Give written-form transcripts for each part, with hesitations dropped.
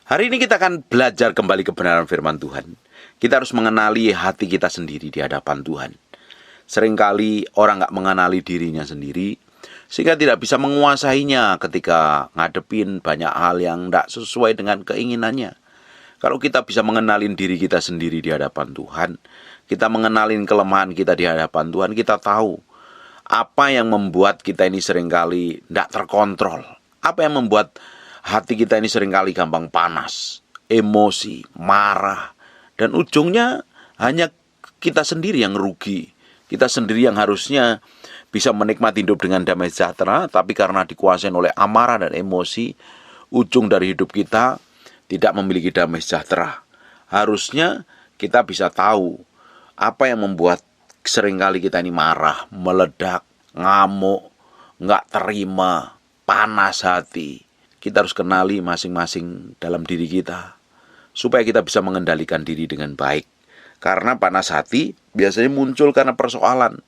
Hari ini kita akan belajar kembali kebenaran firman Tuhan. Kita harus mengenali hati kita sendiri di hadapan Tuhan. Seringkali orang gak mengenali dirinya sendiri, sehingga tidak bisa menguasainya ketika ngadepin banyak hal yang tidak sesuai dengan keinginannya. Kalau kita bisa mengenalin diri kita sendiri di hadapan Tuhan, kita mengenalin kelemahan kita di hadapan Tuhan, kita tahu apa yang membuat kita ini seringkali tidak terkontrol. Apa yang membuat hati kita ini seringkali gampang panas, emosi, marah, dan ujungnya hanya kita sendiri yang rugi. Kita sendiri yang harusnya bisa menikmati hidup dengan damai sejahtera, tapi karena dikuasai oleh amarah dan emosi, ujung dari hidup kita tidak memiliki damai sejahtera. Harusnya kita bisa tahu apa yang membuat seringkali kita ini marah, meledak, ngamuk, nggak terima, panas hati. Kita harus kenali masing-masing dalam diri kita, supaya kita bisa mengendalikan diri dengan baik. Karena panas hati biasanya muncul karena persoalan.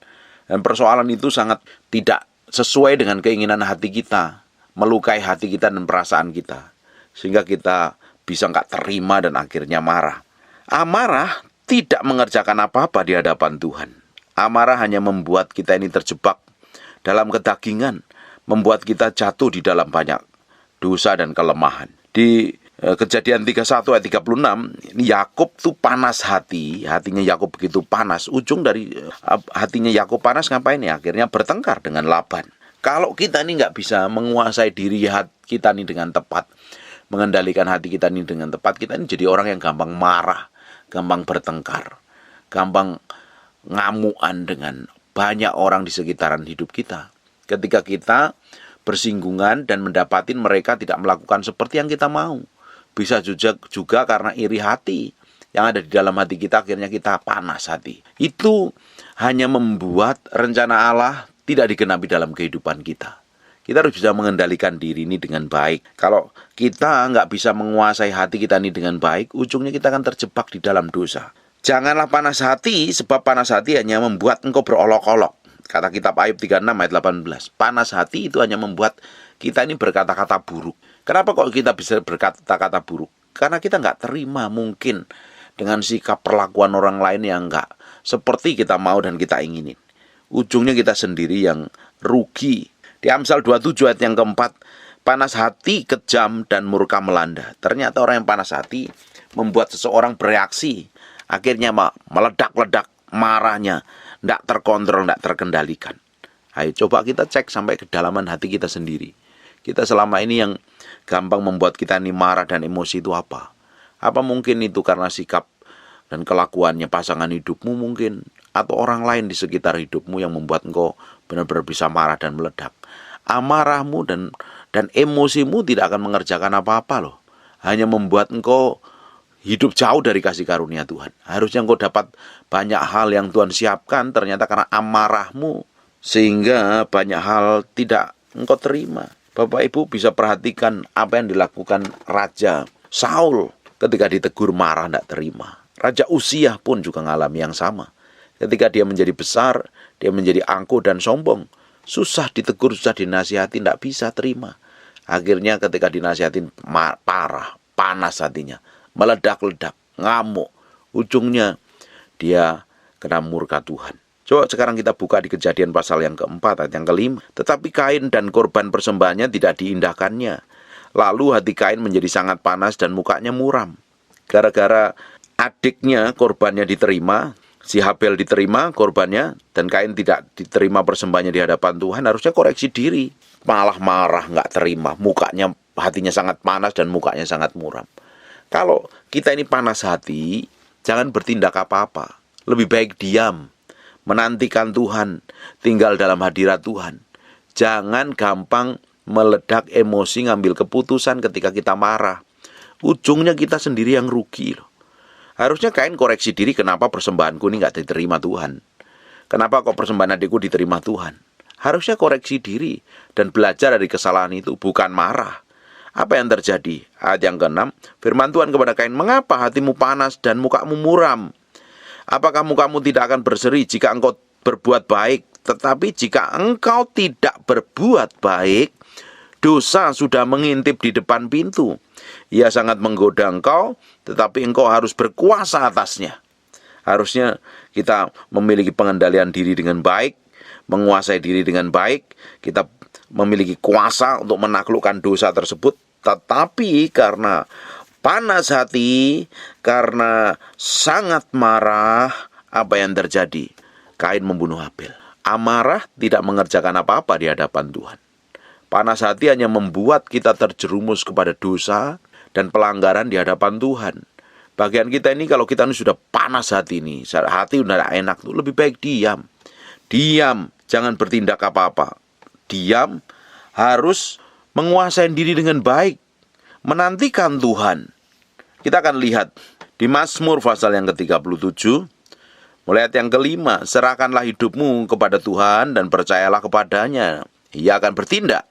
Dan persoalan itu sangat tidak sesuai dengan keinginan hati kita, melukai hati kita dan perasaan kita, sehingga kita bisa nggak terima dan akhirnya marah. Amarah tidak mengerjakan apa-apa di hadapan Tuhan. Amarah hanya membuat kita ini terjebak dalam kedagingan, membuat kita jatuh di dalam banyak dosa dan kelemahan. Di Kejadian 31 ayat 36, Yakub tuh panas hati, hatinya Yakub begitu panas. Ujung dari hatinya Yakub panas ngapain ya? Akhirnya bertengkar dengan Laban. Kalau kita ini nggak bisa menguasai diri kita ini dengan tepat, mengendalikan hati kita ini dengan tepat, kita ini jadi orang yang gampang marah, gampang bertengkar, gampang ngamuan dengan banyak orang di sekitaran hidup kita. Ketika kita bersinggungan dan mendapatin mereka tidak melakukan seperti yang kita mau. Bisa juga karena iri hati yang ada di dalam hati kita, akhirnya kita panas hati. Itu hanya membuat rencana Allah tidak digenapi dalam kehidupan kita. Kita harus bisa mengendalikan diri ini dengan baik. Kalau kita nggak bisa menguasai hati kita ini dengan baik, ujungnya kita akan terjebak di dalam dosa. Janganlah panas hati, sebab panas hati hanya membuat engkau berolok-olok. Kata kitab Ayub 36 ayat 18. Panas hati itu hanya membuat kita ini berkata-kata buruk. Kenapa kok kita bisa berkata-kata buruk? Karena kita nggak terima mungkin dengan sikap perlakuan orang lain yang nggak seperti kita mau dan kita inginin. Ujungnya kita sendiri yang rugi. Di Amsal 27 ayat yang keempat, panas hati, kejam, dan murka melanda. Ternyata orang yang panas hati membuat seseorang bereaksi. Akhirnya meledak-ledak marahnya, tidak terkontrol, tidak terkendalikan. Ayo coba kita cek sampai kedalaman hati kita sendiri. Kita selama ini yang gampang membuat kita ini marah dan emosi itu apa? Apa mungkin itu karena sikap dan kelakuannya pasangan hidupmu mungkin? Atau orang lain di sekitar hidupmu yang membuat engkau benar-benar bisa marah dan meledak? Amarahmu dan emosimu tidak akan mengerjakan apa-apa loh. Hanya membuat engkau hidup jauh dari kasih karunia Tuhan. Harusnya engkau dapat banyak hal yang Tuhan siapkan, ternyata karena amarahmu, sehingga banyak hal tidak engkau terima. Bapak Ibu bisa perhatikan apa yang dilakukan Raja Saul ketika ditegur marah tidak terima. Raja Uziah pun juga mengalami yang sama. Ketika dia menjadi besar, dia menjadi angkuh dan sombong. Susah ditegur, susah dinasihati, tidak bisa terima. Akhirnya ketika dinasihatin parah, panas hatinya, meledak-ledak, ngamuk. Ujungnya dia kena murka Tuhan. Coba sekarang kita buka di Kejadian pasal yang keempat ayat yang kelima. Tetapi Kain dan korban persembahannya tidak diindahkannya. Lalu hati Kain menjadi sangat panas dan mukanya muram. Gara-gara adiknya korbannya diterima, si Habel diterima korbannya, dan Kain tidak diterima persembahannya di hadapan Tuhan, harusnya koreksi diri. Malah marah, nggak terima, mukanya, hatinya sangat panas dan mukanya sangat muram. Kalau kita ini panas hati, jangan bertindak apa-apa. Lebih baik diam, menantikan Tuhan, tinggal dalam hadirat Tuhan. Jangan gampang meledak emosi, ngambil keputusan ketika kita marah. Ujungnya kita sendiri yang rugi loh. Harusnya Kain koreksi diri, kenapa persembahanku ini gak diterima Tuhan? Kenapa kok persembahan adikku diterima Tuhan? Harusnya koreksi diri dan belajar dari kesalahan itu, bukan marah. Apa yang terjadi? Ayat yang ke-6, firman Tuhan kepada Kain, mengapa hatimu panas dan mukamu muram? Apakah mukamu tidak akan berseri jika engkau berbuat baik? Tetapi jika engkau tidak berbuat baik, dosa sudah mengintip di depan pintu. ia sangat menggoda engkau, tetapi engkau harus berkuasa atasnya. Harusnya kita memiliki pengendalian diri dengan baik, menguasai diri dengan baik, kita memiliki kuasa untuk menaklukkan dosa tersebut. Tetapi karena panas hati, karena sangat marah, apa yang terjadi? Kain membunuh Habel. Amarah tidak mengerjakan apa-apa di hadapan Tuhan. Panas hati hanya membuat kita terjerumus kepada dosa dan pelanggaran di hadapan Tuhan. Bagian kita ini kalau kita ini sudah panas hati ini, hati udah enak tuh, lebih baik diam. Diam, jangan bertindak apa-apa. Diam, harus menguasai diri dengan baik, menantikan Tuhan. Kita akan lihat di Mazmur pasal yang ke-37, mulai ayat yang ke-5, serahkanlah hidupmu kepada Tuhan dan percayalah kepadanya. Ia akan bertindak.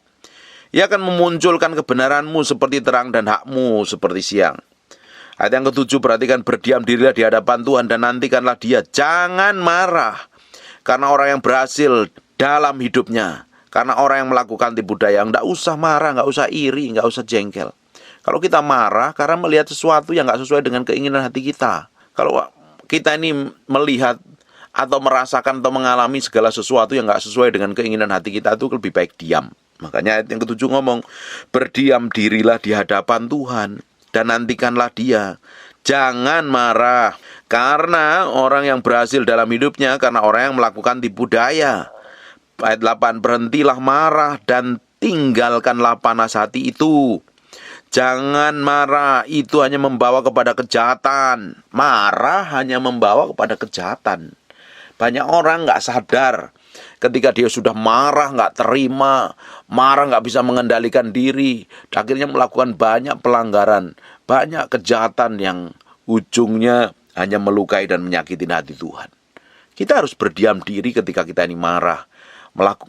Ia akan memunculkan kebenaranmu seperti terang dan hakmu seperti siang. Ayat yang ke-7, perhatikan, berdiam dirilah di hadapan Tuhan dan nantikanlah Dia. Jangan marah karena orang yang berhasil dalam hidupnya, karena orang yang melakukan tipu daya. Nggak usah marah, nggak usah iri, nggak usah jengkel. Kalau kita marah karena melihat sesuatu yang nggak sesuai dengan keinginan hati kita. Kalau kita ini melihat atau merasakan atau mengalami segala sesuatu yang nggak sesuai dengan keinginan hati kita, itu lebih baik diam. Makanya ayat yang ke-7 ngomong, berdiam dirilah di hadapan Tuhan dan nantikanlah Dia. Jangan marah karena orang yang berhasil dalam hidupnya, karena orang yang melakukan tipu daya. Ayat 8, berhentilah marah dan tinggalkanlah panas hati itu. Jangan marah, itu hanya membawa kepada kejahatan. Marah hanya membawa kepada kejahatan. Banyak orang nggak sadar ketika dia sudah marah, nggak terima, marah nggak bisa mengendalikan diri, akhirnya melakukan banyak pelanggaran, banyak kejahatan yang ujungnya hanya melukai dan menyakiti hati Tuhan. Kita harus berdiam diri ketika kita ini marah,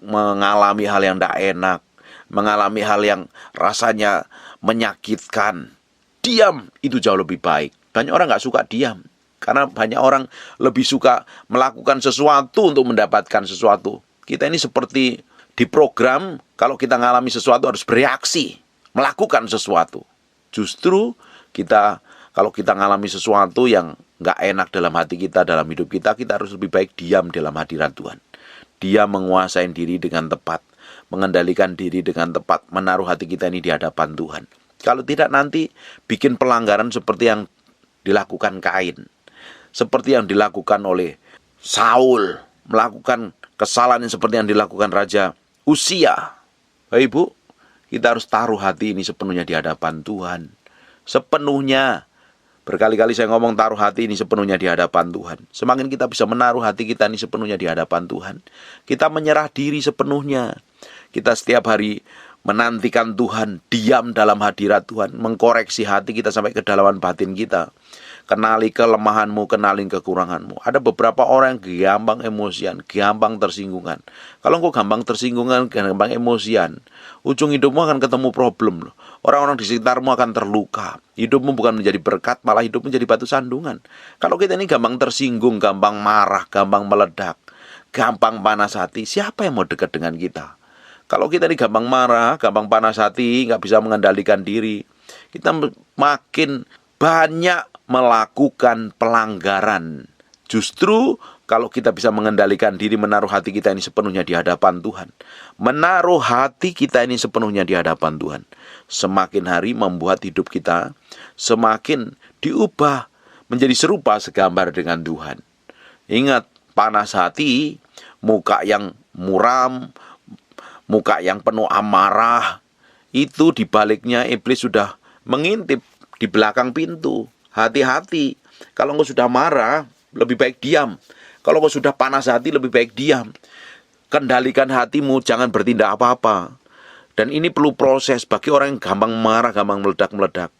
mengalami hal yang tidak enak, mengalami hal yang rasanya menyakitkan. Diam itu jauh lebih baik. Banyak orang nggak suka diam, karena banyak orang lebih suka melakukan sesuatu untuk mendapatkan sesuatu. Kita ini seperti diprogram, kalau kita mengalami sesuatu harus bereaksi, melakukan sesuatu. Justru kalau kita mengalami sesuatu yang nggak enak dalam hati kita, dalam hidup kita, kita harus lebih baik diam dalam hadirat Tuhan. Dia menguasai diri dengan tepat, mengendalikan diri dengan tepat, menaruh hati kita ini di hadapan Tuhan. Kalau tidak, nanti bikin pelanggaran seperti yang dilakukan Kain, seperti yang dilakukan oleh Saul, melakukan kesalahan yang seperti yang dilakukan Raja Uzia. Bapak Ibu, kita harus taruh hati ini sepenuhnya di hadapan Tuhan. Sepenuhnya. Berkali-kali saya ngomong taruh hati ini sepenuhnya di hadapan Tuhan. Semakin kita bisa menaruh hati kita ini sepenuhnya di hadapan Tuhan, kita menyerah diri sepenuhnya. Kita setiap hari menantikan Tuhan, diam dalam hadirat Tuhan, mengkoreksi hati kita sampai kedalaman batin kita. Kenali kelemahanmu, kenali kekuranganmu. Ada beberapa orang yang gampang emosian, gampang tersinggungan. Kalau engkau gampang tersinggungan, gampang emosian, ujung hidupmu akan ketemu problem loh. Orang-orang di sekitarmu akan terluka. Hidupmu bukan menjadi berkat, malah hidupmu menjadi batu sandungan. Kalau kita ini gampang tersinggung, gampang marah, gampang meledak, gampang panas hati, siapa yang mau dekat dengan kita? Kalau kita ini gampang marah, gampang panas hati, nggak bisa mengendalikan diri, kita makin banyak melakukan pelanggaran. Justru kalau kita bisa mengendalikan diri, menaruh hati kita ini sepenuhnya di hadapan Tuhan, menaruh hati kita ini sepenuhnya di hadapan Tuhan, semakin hari membuat hidup kita semakin diubah menjadi serupa segambar dengan Tuhan. Ingat, panas hati, muka yang muram, muka yang penuh amarah, itu dibaliknya iblis sudah mengintip di belakang pintu. Hati-hati, kalau engkau sudah marah, lebih baik diam. Kalau engkau sudah panas hati, lebih baik diam. Kendalikan hatimu, jangan bertindak apa-apa. Dan ini perlu proses bagi orang yang gampang marah, gampang meledak-meledak.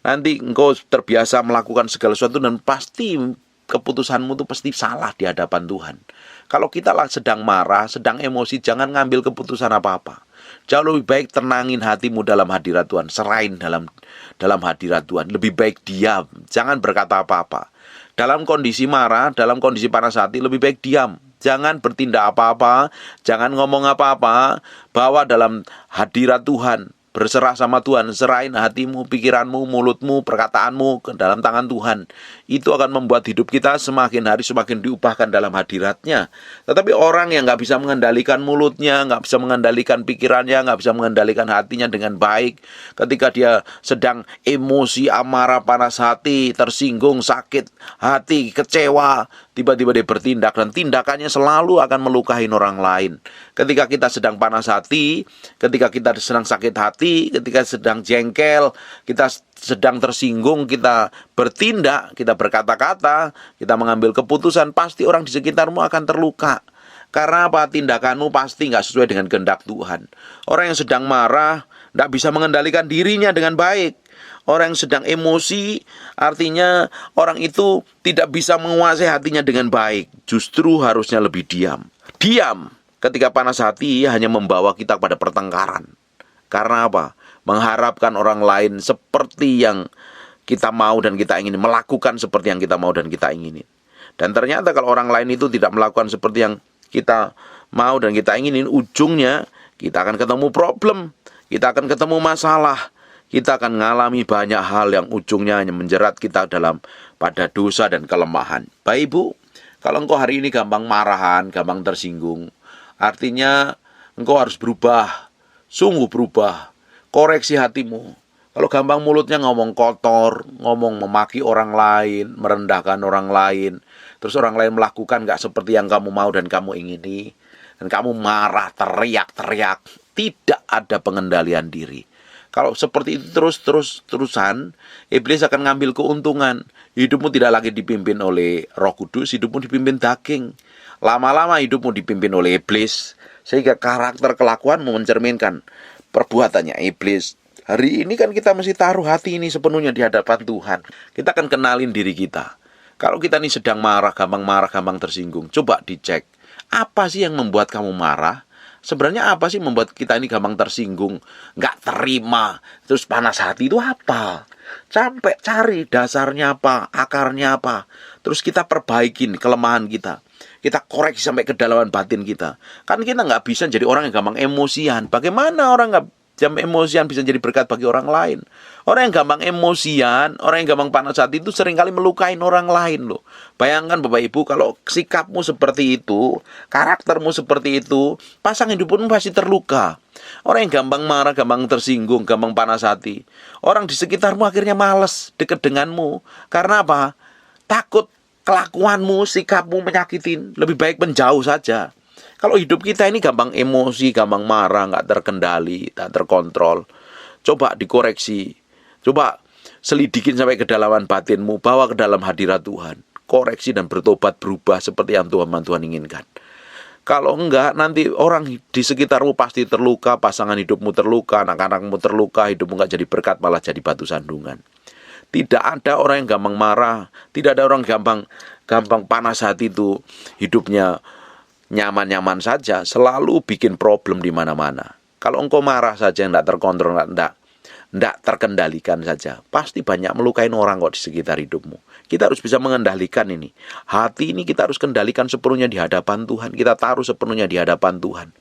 Nanti engkau terbiasa melakukan segala sesuatu dan pasti keputusanmu itu pasti salah di hadapan Tuhan. Kalau kita sedang marah, sedang emosi, jangan ngambil keputusan apa-apa. Jauh lebih baik tenangin hatimu dalam hadirat Tuhan, serahin dalam hadirat Tuhan. Lebih baik diam, jangan berkata apa-apa. Dalam kondisi marah, dalam kondisi panas hati, lebih baik diam. Jangan bertindak apa-apa, jangan ngomong apa-apa, bawa dalam hadirat Tuhan. berserah sama Tuhan, serahin hatimu, pikiranmu, mulutmu, perkataanmu ke dalam tangan Tuhan. Itu akan membuat hidup kita semakin hari semakin diubahkan dalam hadirat-Nya. Tetapi orang yang nggak bisa mengendalikan mulutnya, nggak bisa mengendalikan pikirannya, nggak bisa mengendalikan hatinya dengan baik, ketika dia sedang emosi, amarah, panas hati, tersinggung, sakit hati, kecewa, tiba-tiba dia bertindak, dan tindakannya selalu akan melukai orang lain. Ketika kita sedang panas hati, ketika kita sedang sakit hati, ketika sedang jengkel, kita sedang tersinggung, kita bertindak, kita berkata-kata, kita mengambil keputusan, pasti orang di sekitarmu akan terluka. Karena apa? Tindakanmu pasti nggak sesuai dengan kehendak Tuhan. Orang yang sedang marah nggak bisa mengendalikan dirinya dengan baik. Orang yang sedang emosi, artinya orang itu tidak bisa menguasai hatinya dengan baik. Justru harusnya lebih diam. Diam ketika panas hati hanya membawa kita pada pertengkaran. Karena apa? Mengharapkan orang lain seperti yang kita mau dan kita ingin, melakukan seperti yang kita mau dan kita inginin. Dan ternyata kalau orang lain itu tidak melakukan seperti yang kita mau dan kita inginin, ujungnya kita akan ketemu problem, kita akan ketemu masalah, kita akan mengalami banyak hal yang ujungnya hanya menjerat kita pada dosa dan kelemahan. Baik Ibu, kalau engkau hari ini gampang marahan, gampang tersinggung, artinya engkau harus berubah, sungguh berubah, koreksi hatimu. Kalau gampang mulutnya ngomong kotor, ngomong memaki orang lain, merendahkan orang lain, terus orang lain melakukan gak seperti yang kamu mau dan kamu ingini, dan kamu marah, teriak-teriak, tidak ada pengendalian diri. Kalau seperti itu terus-terusan, iblis akan ngambil keuntungan. Hidupmu tidak lagi dipimpin oleh Roh Kudus, hidupmu dipimpin daging. Lama-lama hidupmu dipimpin oleh iblis, sehingga karakter kelakuanmu mencerminkan perbuatannya iblis. Hari ini kan kita mesti taruh hati ini sepenuhnya di hadapan Tuhan. Kita akan kenalin diri kita. Kalau kita ini sedang marah, gampang tersinggung, coba dicek. Apa sih yang membuat kamu marah? Sebenarnya apa sih membuat kita ini gampang tersinggung, nggak terima, terus panas hati itu apa? Sampai cari dasarnya apa, akarnya apa. Terus kita perbaikin kelemahan kita. Kita koreksi sampai kedalaman batin kita. Kan kita nggak bisa jadi orang yang gampang emosian. Bagaimana orang nggak emosian bisa jadi berkat bagi orang lain? Orang yang gampang emosian, orang yang gampang panas hati itu seringkali melukain orang lain loh. Bayangkan Bapak Ibu, kalau sikapmu seperti itu, karaktermu seperti itu, pasangan hidupmu pasti terluka. Orang yang gampang marah, gampang tersinggung, gampang panas hati, orang di sekitarmu akhirnya malas dekat denganmu. Karena apa? Takut kelakuanmu, sikapmu menyakitin. Lebih baik menjauh saja. Kalau hidup kita ini gampang emosi, gampang marah, nggak terkendali, tak terkontrol, coba dikoreksi. Coba selidikin sampai kedalaman batinmu, bawa ke dalam hadirat Tuhan. Koreksi dan bertobat, berubah seperti yang Tuhan inginkan. Kalau enggak, nanti orang di sekitarmu pasti terluka, pasangan hidupmu terluka, anak-anakmu terluka, hidupmu enggak jadi berkat, malah jadi batu sandungan. Tidak ada orang yang gampang marah, tidak ada orang gampang panas hati itu hidupnya nyaman-nyaman saja, selalu bikin problem di mana-mana. Kalau engkau marah saja enggak terkontrol, enggak terkendalikan saja, pasti banyak melukain orang kok di sekitar hidupmu. Kita harus bisa mengendalikan ini. Hati ini kita harus kendalikan sepenuhnya di hadapan Tuhan. Kita taruh sepenuhnya di hadapan Tuhan.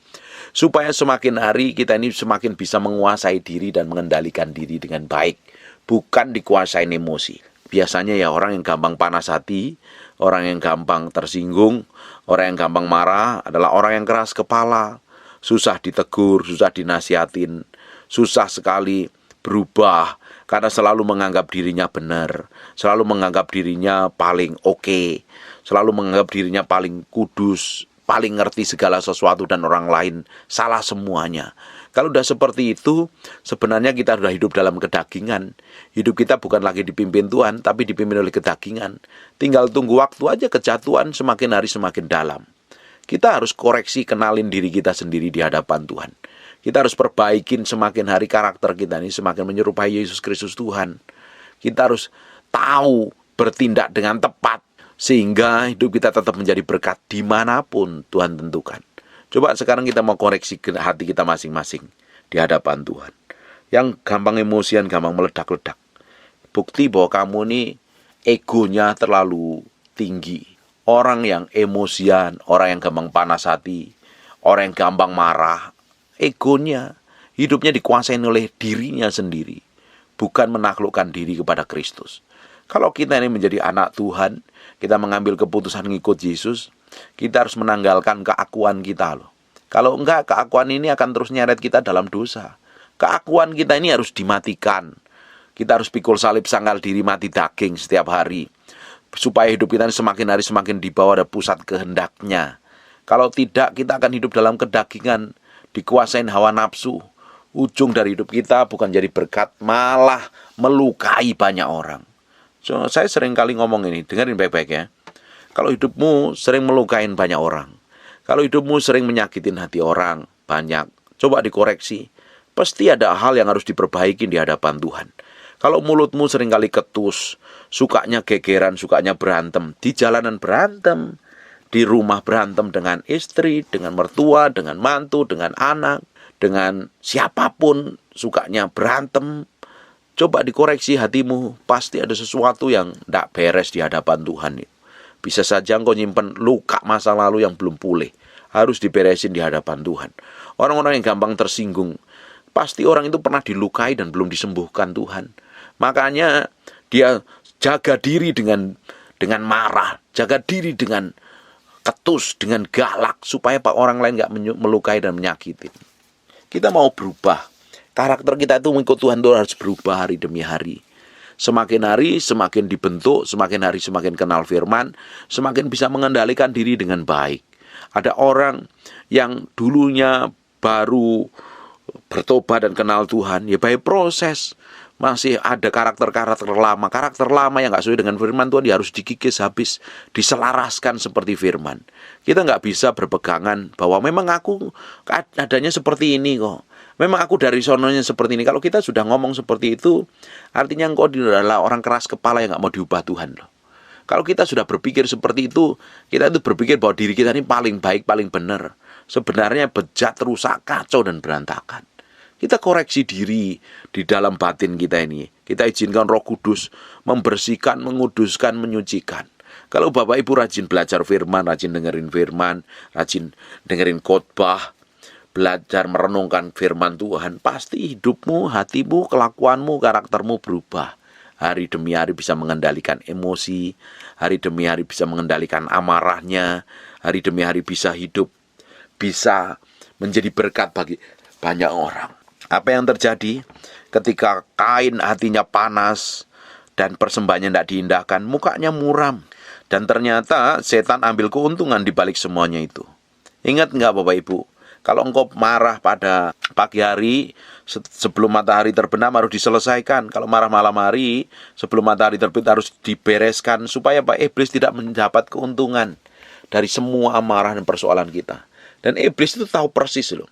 Supaya semakin hari kita ini semakin bisa menguasai diri dan mengendalikan diri dengan baik. Bukan dikuasain emosi. Biasanya ya orang yang gampang panas hati, orang yang gampang tersinggung, orang yang gampang marah adalah orang yang keras kepala. Susah ditegur, susah dinasihatin, susah sekali berubah karena selalu menganggap dirinya benar, selalu menganggap dirinya paling oke, selalu menganggap dirinya paling kudus, paling ngerti segala sesuatu dan orang lain salah semuanya. Kalau udah seperti itu, sebenarnya kita sudah hidup dalam kedagingan. Hidup kita bukan lagi dipimpin Tuhan, tapi dipimpin oleh kedagingan. Tinggal tunggu waktu aja, kejatuhan semakin hari semakin dalam. Kita harus koreksi, kenalin diri kita sendiri di hadapan Tuhan. Kita harus perbaikin semakin hari karakter kita ini semakin menyerupai Yesus Kristus Tuhan. Kita harus tahu bertindak dengan tepat sehingga hidup kita tetap menjadi berkat dimanapun Tuhan tentukan. Coba sekarang kita mau koreksi hati kita masing-masing di hadapan Tuhan. Yang gampang emosian, gampang meledak-ledak. Bukti bahwa kamu ini egonya terlalu tinggi. Orang yang emosian, orang yang gampang panas hati, orang yang gampang marah, egonya hidupnya dikuasai oleh dirinya sendiri, bukan menaklukkan diri kepada Kristus. Kalau kita ini menjadi anak Tuhan, kita mengambil keputusan ngikut Yesus, kita harus menanggalkan keakuan kita loh. Kalau enggak, keakuan ini akan terus nyeret kita dalam dosa. Keakuan kita ini harus dimatikan. Kita harus pikul salib sangkal diri mati daging setiap hari, supaya hidup kita ini semakin hari semakin di bawah ada pusat kehendaknya. Kalau tidak, kita akan hidup dalam kedagingan, dikuasain hawa nafsu. Ujung dari hidup kita bukan jadi berkat, malah melukai banyak orang. So, saya sering kali ngomong ini, dengerin baik-baik ya. Kalau hidupmu sering melukain banyak orang, kalau hidupmu sering menyakitin hati orang banyak, coba dikoreksi. Pasti ada hal yang harus diperbaiki di hadapan Tuhan. Kalau mulutmu sering kali ketus, sukanya gegeran, sukanya berantem, di jalanan berantem, di rumah berantem dengan istri, dengan mertua, dengan mantu, dengan anak, dengan siapapun, sukanya berantem. Coba dikoreksi hatimu, pasti ada sesuatu yang tidak beres di hadapan Tuhan. Bisa saja engkau nyimpen luka masa lalu yang belum pulih, harus diberesin di hadapan Tuhan. Orang-orang yang gampang tersinggung, pasti orang itu pernah dilukai dan belum disembuhkan Tuhan. Makanya dia jaga diri dengan marah, jaga diri dengan ketus, dengan galak, supaya orang lain gak melukai dan menyakiti. Kita mau berubah. Karakter kita itu mengikut Tuhan itu harus berubah hari demi hari. Semakin hari semakin dibentuk, semakin hari semakin kenal firman, semakin bisa mengendalikan diri dengan baik. Ada orang yang dulunya baru bertobat dan kenal Tuhan, ya baik proses. Masih ada karakter-karakter lama. Karakter lama yang gak sesuai dengan firman Tuhan, dia harus dikikis habis, diselaraskan seperti firman. Kita gak bisa berpegangan bahwa memang aku adanya seperti ini kok, memang aku dari sononya seperti ini. Kalau kita sudah ngomong seperti itu, artinya engkau adalah orang keras kepala yang gak mau diubah Tuhan loh. Kalau kita sudah berpikir seperti itu, kita itu berpikir bahwa diri kita ini paling baik, paling benar. Sebenarnya bejat, rusak, kacau, dan berantakan. Kita koreksi diri di dalam batin kita ini. Kita izinkan Roh Kudus membersihkan, menguduskan, menyucikan. Kalau Bapak Ibu rajin belajar firman, rajin dengerin firman, rajin dengerin khotbah, belajar merenungkan firman Tuhan, pasti hidupmu, hatimu, kelakuanmu, karaktermu berubah. Hari demi hari bisa mengendalikan emosi, hari demi hari bisa mengendalikan amarahnya, hari demi hari bisa hidup, bisa menjadi berkat bagi banyak orang. Apa yang terjadi ketika Kain hatinya panas dan persembahannya tidak diindahkan, mukanya muram. Dan ternyata setan ambil keuntungan di balik semuanya itu. Ingat nggak Bapak Ibu? Kalau engkau marah pada pagi hari, sebelum matahari terbenam harus diselesaikan. Kalau marah malam hari, sebelum matahari terbit harus dibereskan, supaya Pak Iblis tidak mendapat keuntungan dari semua amarah dan persoalan kita. Dan iblis itu tahu persis loh.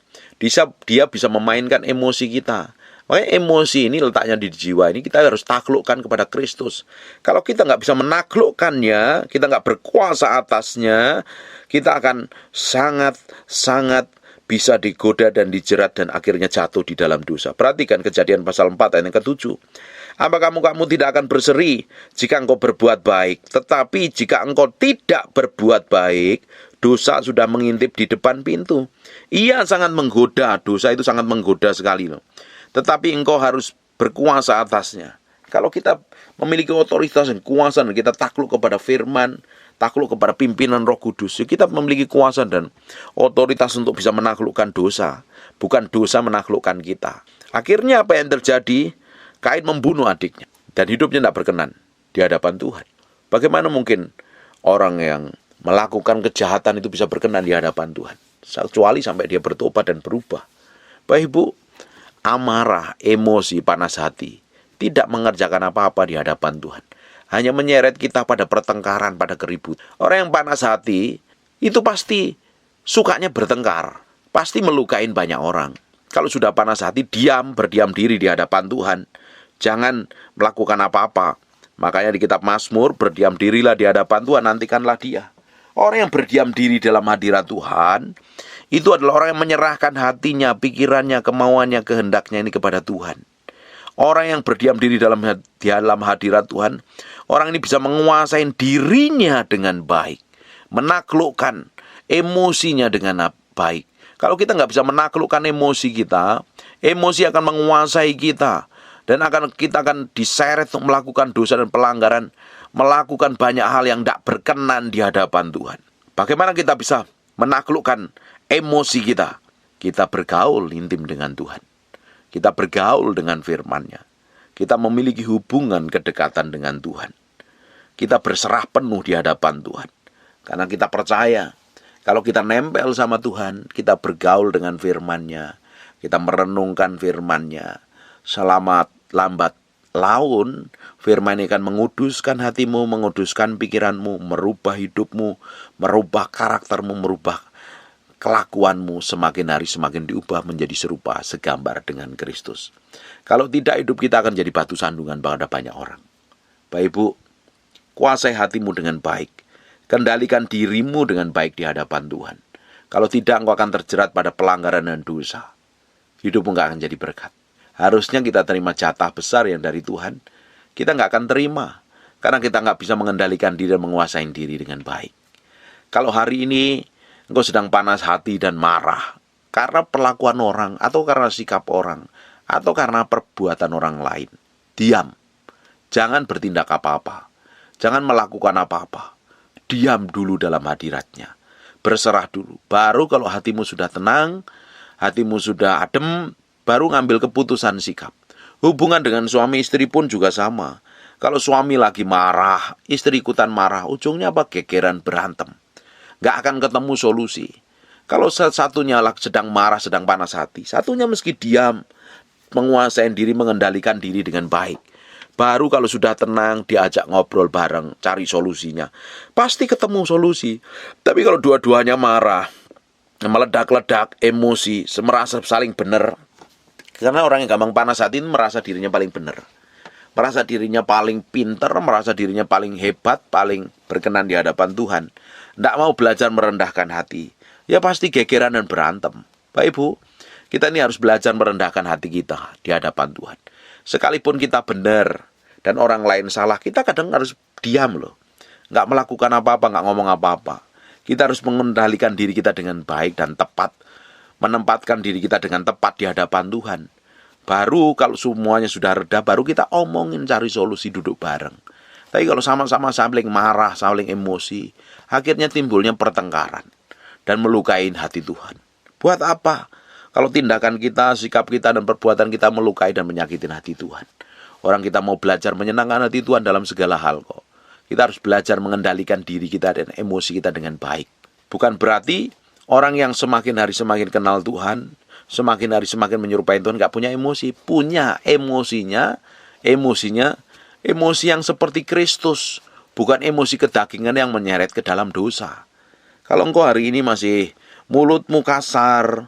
Dia bisa memainkan emosi kita. Makanya emosi ini letaknya di jiwa ini, kita harus taklukkan kepada Kristus. Kalau kita nggak bisa menaklukkannya, kita nggak berkuasa atasnya, kita akan sangat bisa digoda dan dijerat dan akhirnya jatuh di dalam dosa. Perhatikan Kejadian pasal 4 ayat yang ke-7. Apakah kamu tidak akan berseri jika engkau berbuat baik? Tetapi jika engkau tidak berbuat baik, dosa sudah mengintip di depan pintu. Ia sangat menggoda, dosa itu sangat menggoda sekali loh. Tetapi engkau harus berkuasa atasnya. Kalau kita memiliki otoritas dan kuasa dan kita takluk kepada firman, takluk kepada pimpinan Roh Kudus, kita memiliki kuasa dan otoritas untuk bisa menaklukkan dosa. Bukan dosa menaklukkan kita. Akhirnya apa yang terjadi? Kain membunuh adiknya dan hidupnya tidak berkenan di hadapan Tuhan. Bagaimana mungkin orang yang melakukan kejahatan itu bisa berkenan di hadapan Tuhan? Kecuali sampai dia bertobat dan berubah. Bapak Ibu, amarah, emosi, panas hati tidak mengerjakan apa-apa di hadapan Tuhan. Hanya menyeret kita pada pertengkaran, pada keributan. Orang yang panas hati itu pasti sukanya bertengkar, pasti melukain banyak orang. Kalau sudah panas hati, berdiam diri di hadapan Tuhan. Jangan melakukan apa-apa. Makanya di kitab Mazmur, berdiam dirilah di hadapan Tuhan, nantikanlah dia. Orang yang berdiam diri dalam hadirat Tuhan, itu adalah orang yang menyerahkan hatinya, pikirannya, kemauannya, kehendaknya ini kepada Tuhan. Orang yang berdiam diri dalam hadirat Tuhan, orang ini bisa menguasai dirinya dengan baik, menaklukkan emosinya dengan baik. Kalau kita nggak bisa menaklukkan emosi kita, Emosi akan menguasai kita. Dan kita akan diseret untuk melakukan dosa dan pelanggaran. Melakukan banyak hal yang tidak berkenan di hadapan Tuhan. Bagaimana kita bisa menaklukkan emosi kita? Kita bergaul intim dengan Tuhan. Kita bergaul dengan firman-Nya. Kita memiliki hubungan kedekatan dengan Tuhan. Kita berserah penuh di hadapan Tuhan. Karena kita percaya, kalau kita nempel sama Tuhan, kita bergaul dengan firman-Nya. Kita merenungkan firman-Nya. Selamat lambat laun, firman ini akan menguduskan hatimu, menguduskan pikiranmu, merubah hidupmu, merubah karaktermu, merubah kelakuanmu, semakin hari semakin diubah menjadi serupa segambar dengan Kristus. Kalau tidak, hidup kita akan jadi batu sandungan pada banyak orang. Bapak Ibu, kuasai hatimu dengan baik. Kendalikan dirimu dengan baik di hadapan Tuhan. Kalau tidak, engkau akan terjerat pada pelanggaran dan dosa. Hidupmu nggak akan jadi berkat. Harusnya kita terima jatah besar yang dari Tuhan. Kita nggak akan terima. Karena kita nggak bisa mengendalikan diri dan menguasai diri dengan baik. Kalau hari ini engkau sedang panas hati dan marah karena perlakuan orang, atau karena sikap orang, atau karena perbuatan orang lain, diam. Jangan bertindak apa-apa. Jangan melakukan apa-apa. Diam dulu dalam hadirat-Nya. Berserah dulu. Baru kalau hatimu sudah tenang, hatimu sudah adem, baru ngambil keputusan sikap. Hubungan dengan suami istri pun juga sama. Kalau suami lagi marah, istri ikutan marah, ujungnya apa? Gegeran, berantem. Gak akan ketemu solusi. Kalau satunya sedang marah, sedang panas hati, satunya meski diam, menguasai diri, mengendalikan diri dengan baik. Baru kalau sudah tenang, diajak ngobrol bareng, cari solusinya. Pasti ketemu solusi. Tapi kalau dua-duanya marah, meledak-ledak, emosi, merasa saling benar. Karena orang yang gampang panas hati merasa dirinya paling benar. Merasa dirinya paling pinter, merasa dirinya paling hebat, paling berkenan di hadapan Tuhan. Tidak mau belajar merendahkan hati. Ya pasti gegeran dan berantem. Bapak Ibu, kita ini harus belajar merendahkan hati kita di hadapan Tuhan. Sekalipun kita benar dan orang lain salah, kita kadang harus diam loh. Nggak melakukan apa-apa, nggak ngomong apa-apa. Kita harus mengendalikan diri kita dengan baik dan tepat. Menempatkan diri kita dengan tepat di hadapan Tuhan. Baru kalau semuanya sudah reda, baru kita omongin, cari solusi, duduk bareng. Tapi kalau sama-sama saling marah, saling emosi, akhirnya timbulnya pertengkaran dan melukai hati Tuhan. Buat apa? Kalau tindakan kita, sikap kita, dan perbuatan kita melukai dan menyakiti hati Tuhan. Orang kita mau belajar menyenangkan hati Tuhan dalam segala hal kok. Kita harus belajar mengendalikan diri kita dan emosi kita dengan baik. Bukan berarti orang yang semakin hari semakin kenal Tuhan, semakin hari semakin menyerupai Tuhan, gak punya emosi. Punya emosinya emosi yang seperti Kristus. Bukan emosi kedagingan yang menyeret ke dalam dosa. Kalau engkau hari ini masih mulutmu kasar,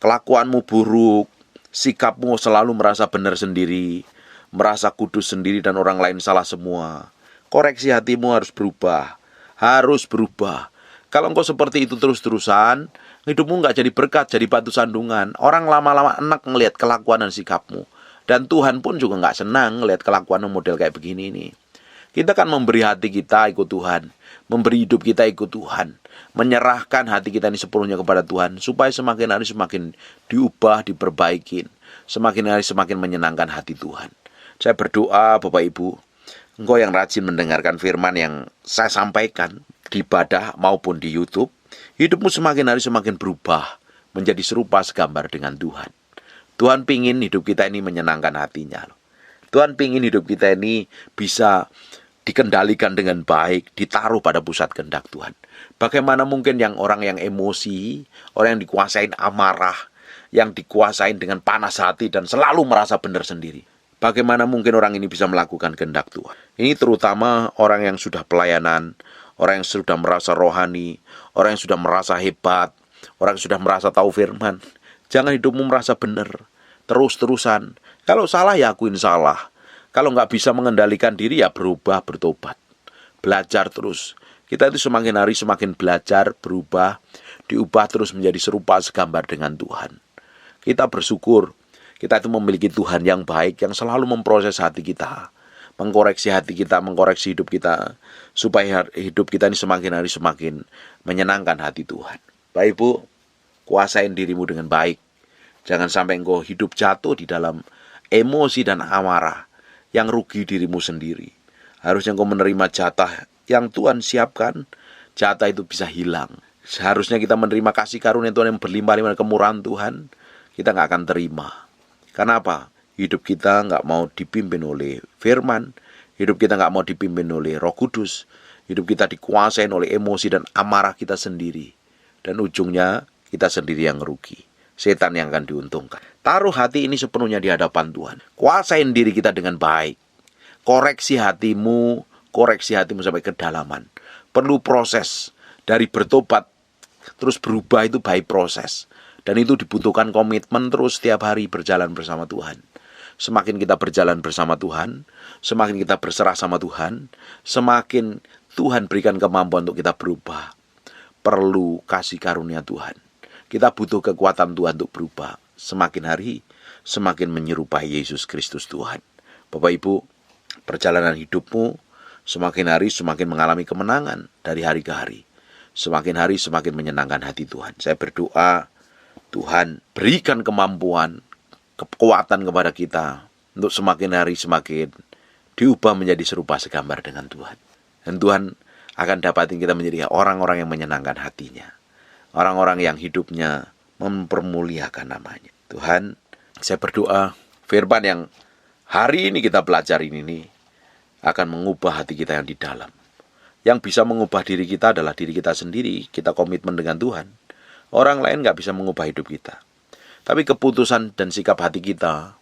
kelakuanmu buruk, sikapmu selalu merasa benar sendiri, merasa kudus sendiri dan orang lain salah semua, koreksi hatimu harus berubah. Harus berubah. Kalau engkau seperti itu terus-terusan, hidupmu nggak jadi berkat, jadi batu sandungan. Orang lama-lama enak ngelihat kelakuan dan sikapmu. Dan Tuhan pun juga nggak senang ngelihat kelakuan model kayak begini ini. Kita kan memberi hati kita ikut Tuhan, memberi hidup kita ikut Tuhan, menyerahkan hati kita ini sepenuhnya kepada Tuhan, supaya semakin hari semakin diubah, diperbaikin, semakin hari semakin menyenangkan hati Tuhan. Saya berdoa Bapak Ibu, engkau yang rajin mendengarkan firman yang saya sampaikan di ibadah maupun di YouTube, hidupmu semakin hari semakin berubah, menjadi serupa segambar dengan Tuhan. Tuhan pingin hidup kita ini menyenangkan hatinya. Tuhan pingin hidup kita ini bisa dikendalikan dengan baik, ditaruh pada pusat kehendak Tuhan. Bagaimana mungkin orang yang emosi, orang yang dikuasain amarah, yang dikuasain dengan panas hati dan selalu merasa benar sendiri. Bagaimana mungkin orang ini bisa melakukan kehendak Tuhan? Ini terutama orang yang sudah pelayanan, orang yang sudah merasa rohani, orang yang sudah merasa hebat, orang yang sudah merasa tahu firman. Jangan hidupmu merasa benar, terus-terusan. Kalau salah ya akuin salah. Kalau nggak bisa mengendalikan diri ya berubah, bertobat. Belajar terus. Kita itu semakin hari semakin belajar, berubah, diubah terus menjadi serupa segambar dengan Tuhan. Kita bersyukur. Kita itu memiliki Tuhan yang baik, yang selalu memproses hati kita. Mengkoreksi hati kita, mengkoreksi hidup kita. Supaya hidup kita ini semakin hari semakin menyenangkan hati Tuhan. Bapak Ibu, kuasain dirimu dengan baik. Jangan sampai engkau hidup jatuh di dalam emosi dan amarah yang rugi dirimu sendiri. Harusnya engkau menerima jatah yang Tuhan siapkan. Jatah itu bisa hilang. Seharusnya kita menerima kasih karunia Tuhan yang berlimpah-limpah, kemurahan Tuhan. Kita nggak akan terima. Kenapa? Hidup kita nggak mau dipimpin oleh firman. Hidup kita nggak mau dipimpin oleh Roh Kudus. Hidup kita dikuasai oleh emosi dan amarah kita sendiri. Dan ujungnya kita sendiri yang rugi. Setan yang akan diuntungkan. Taruh hati ini sepenuhnya di hadapan Tuhan. Kuasain diri kita dengan baik. Koreksi hatimu sampai kedalaman. Perlu proses. Dari bertobat terus berubah itu by proses. Dan itu dibutuhkan komitmen terus setiap hari berjalan bersama Tuhan. Semakin kita berjalan bersama Tuhan, semakin kita berserah sama Tuhan, semakin Tuhan berikan kemampuan untuk kita berubah. Perlu kasih karunia Tuhan. Kita butuh kekuatan Tuhan untuk berubah. Semakin hari, semakin menyerupai Yesus Kristus Tuhan. Bapak Ibu, perjalanan hidupmu semakin hari semakin mengalami kemenangan dari hari ke hari. Semakin hari semakin menyenangkan hati Tuhan. Saya berdoa, Tuhan berikan kemampuan, kekuatan kepada kita untuk semakin hari semakin diubah menjadi serupa segambar dengan Tuhan. Dan Tuhan akan dapatin kita menjadi orang-orang yang menyenangkan hatinya. Orang-orang yang hidupnya mempermuliakan namanya. Tuhan, saya berdoa firman yang hari ini kita pelajari ini akan mengubah hati kita yang di dalam. Yang bisa mengubah diri kita adalah diri kita sendiri. Kita komitmen dengan Tuhan. Orang lain gak bisa mengubah hidup kita. Tapi keputusan dan sikap hati kita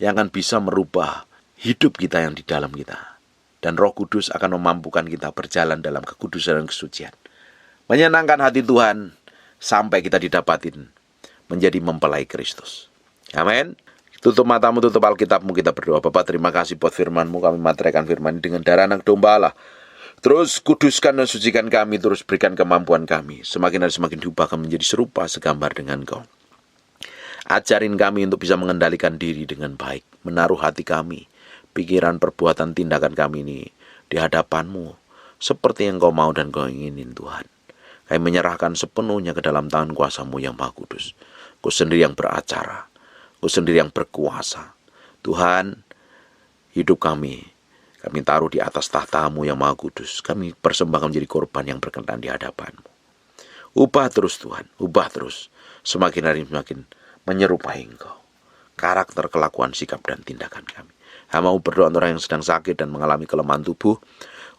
yang akan bisa merubah hidup kita yang di dalam kita. Dan Roh Kudus akan memampukan kita berjalan dalam kekudusan dan kesucian. Menyenangkan hati Tuhan sampai kita didapatin menjadi mempelai Kristus. Amin. Tutup matamu, tutup Alkitabmu, kita berdoa. Bapak, terima kasih buat firman-Mu. Kami materaikan firman dengan darah anak domba Allah. Terus kuduskan dan sucikan kami, terus berikan kemampuan kami. Semakin hari semakin diubahkan menjadi serupa segambar dengan Engkau. Ajarin kami untuk bisa mengendalikan diri dengan baik. Menaruh hati kami, pikiran, perbuatan, tindakan kami ini di hadapan-Mu. Seperti yang Engkau mau dan Engkau inginin Tuhan. Kami menyerahkan sepenuhnya ke dalam tangan kuasa-Mu yang Maha Kudus. Engkau sendiri yang beracara. Engkau sendiri yang berkuasa. Tuhan, hidup kami taruh di atas tahta-Mu yang Maha Kudus. Kami persembahkan menjadi korban yang berkenan di hadapan-Mu. Ubah terus Tuhan, ubah terus. Semakin hari semakin menyerupai Engkau. Karakter, kelakuan, sikap, dan tindakan kami. Hamba mau berdoa untuk orang yang sedang sakit dan mengalami kelemahan tubuh.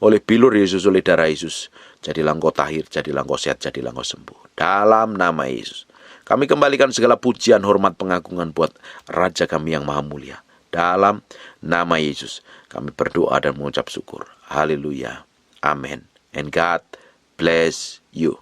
Oleh bilur Yesus, oleh darah Yesus. Jadilah Engkau tahir, jadilah Engkau sehat, jadilah Engkau sembuh. Dalam nama Yesus. Kami kembalikan segala pujian, hormat, pengagungan buat Raja kami yang maha mulia. Dalam nama Yesus kami berdoa dan mengucap syukur. Haleluya. Amen. And God bless you.